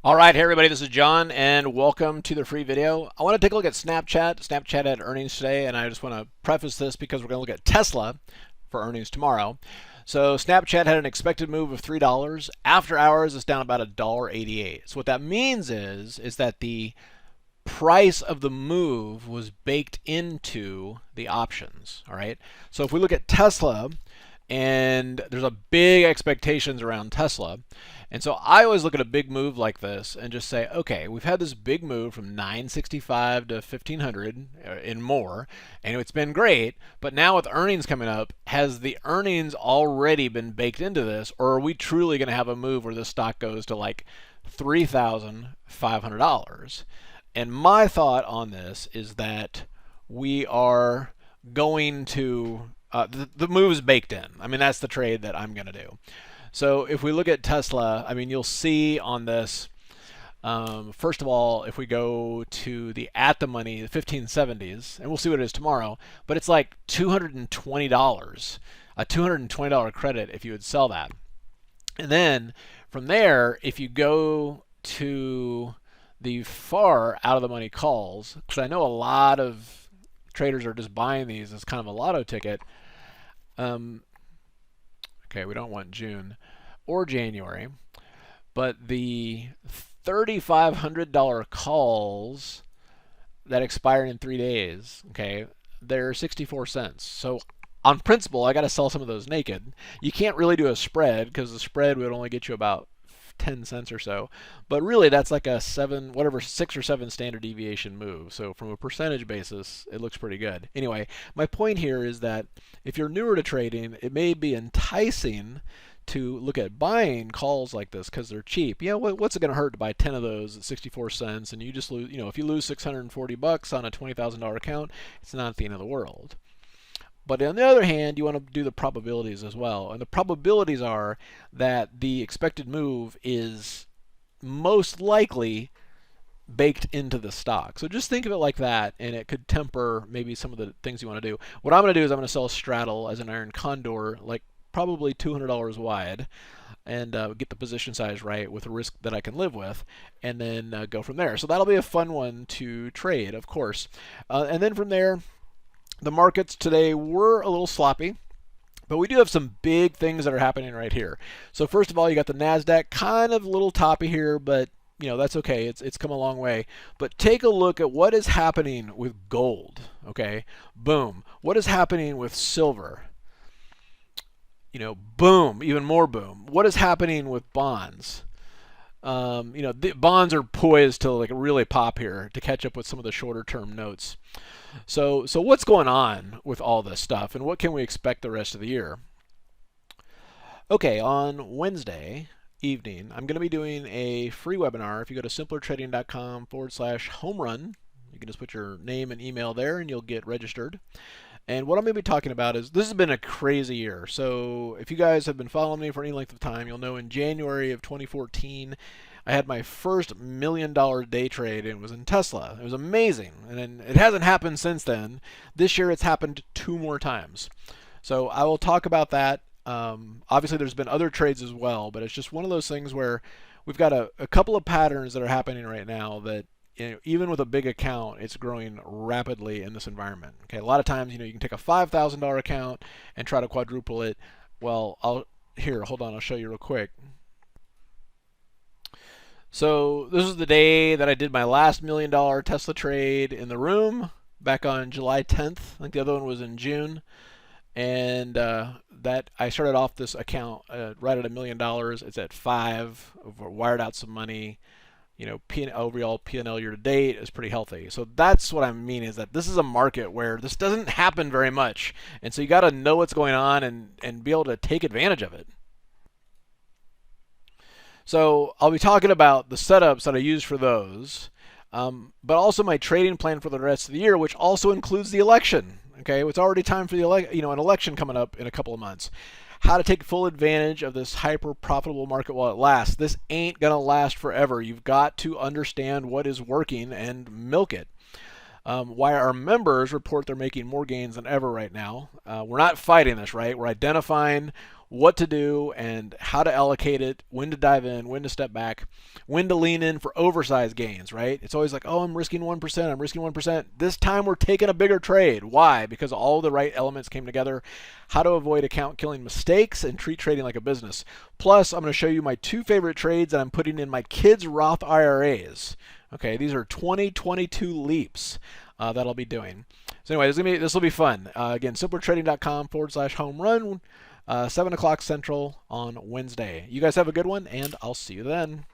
All right, hey everybody, this is John, and welcome to the free video. I want to take a look at Snapchat. Snapchat had earnings today, and I just want to preface this because we're going to look at Tesla for earnings tomorrow. So Snapchat had an expected move of $3. After hours, it's down about $1.88. So what that means is that the price of the move was baked into the options. All right. So if we look at Tesla, and there's a big expectations around Tesla. And so I always look at a big move like this and just say, okay, we've had this big move from 965 to 1500 and more, and it's been great. But now with earnings coming up, has the earnings already been baked into this, or are we truly going to have a move where this stock goes to like $3,500? And my thought on this is that we are going to the move's baked in. I mean, that's the trade that I'm going to do. So if we look at Tesla, I mean, you'll see on this, first of all, if we go to the at the money, the 1570s, and we'll see what it is tomorrow, but it's like $220, a $220 credit if you would sell that. And then from there, if you go to the far out of the money calls, because I know a lot of traders are just buying these as kind of a lotto ticket. Okay, we don't want June or January, but the $3,500 calls that expire in 3 days, okay, they're 64 cents. So on principle, I got to sell some of those naked. You can't really do a spread because the spread would only get you about 10 cents or so, but really that's like a 6 or 7 standard deviation move. So from a percentage basis, it looks pretty good. Anyway, my point here is that if you're newer to trading, it may be enticing to look at buying calls like this because they're cheap. Yeah, what's it going to hurt to buy 10 of those at 64 cents, and you just lose, if you lose 640 bucks on a $20,000 account, it's not the end of the world. But on the other hand, you want to do the probabilities as well. And the probabilities are that the expected move is most likely baked into the stock. So just think of it like that, and it could temper maybe some of the things you want to do. What I'm going to do is I'm going to sell Straddle as an iron condor, like probably $200 wide, and get the position size right with a risk that I can live with, and then go from there. So that'll be a fun one to trade, of course. And then from there, the markets today were a little sloppy, but we do have some big things that are happening right here. So first of all, you got the NASDAQ kind of a little toppy here, but that's okay. It's come a long way. But take a look at what is happening with gold. Okay, boom. What is happening with silver? Boom, even more boom. What is happening with bonds? The bonds are poised to like really pop here to catch up with some of the shorter term notes. So what's going on with all this stuff, and what can we expect the rest of the year? Okay, on Wednesday evening, I'm going to be doing a free webinar. If you go to simplertrading.com/homerun, you can just put your name and email there, and you'll get registered. And what I'm going to be talking about is, this has been a crazy year. So if you guys have been following me for any length of time, you'll know in January of 2014, I had my first $1 million day trade, and it was in Tesla. It was amazing. And then it hasn't happened since then. This year it's happened 2 more times. So I will talk about that. Obviously there's been other trades as well, but it's just one of those things where we've got a couple of patterns that are happening right now that, even with a big account, it's growing rapidly in this environment. Okay, a lot of times, you can take a $5,000 account and try to quadruple it. Well, hold on, I'll show you real quick. So this is the day that I did my last $1 million Tesla trade in the room, back on July 10th. I think the other one was in June. And that I started off this account right at $1 million. It's at 5. I've wired out some money. Overall P&L year to date is pretty healthy. So that's what I mean, is that this is a market where this doesn't happen very much. And so you got to know what's going on and be able to take advantage of it. So I'll be talking about the setups that I use for those, but also my trading plan for the rest of the year, which also includes the election. Okay, it's already time for the an election coming up in a couple of months. How to take full advantage of this hyper profitable market while it lasts. This ain't gonna last forever. You've got to understand what is working and milk it. Why our members report they're making more gains than ever right now. We're not fighting this, right? We're identifying what to do and how to allocate it, when to dive in, when to step back, when to lean in for oversized gains, right? It's always like, oh, I'm risking 1%, I'm risking 1%. This time we're taking a bigger trade. Why? Because all the right elements came together. How to avoid account killing mistakes and treat trading like a business. Plus, I'm going to show you my 2 favorite trades that I'm putting in my kids' Roth IRAs. Okay, these are 2022 leaps that I'll be doing. So anyway, this will be fun. Again, simplertrading.com/home run, 7 o'clock Central on Wednesday. You guys have a good one, and I'll see you then.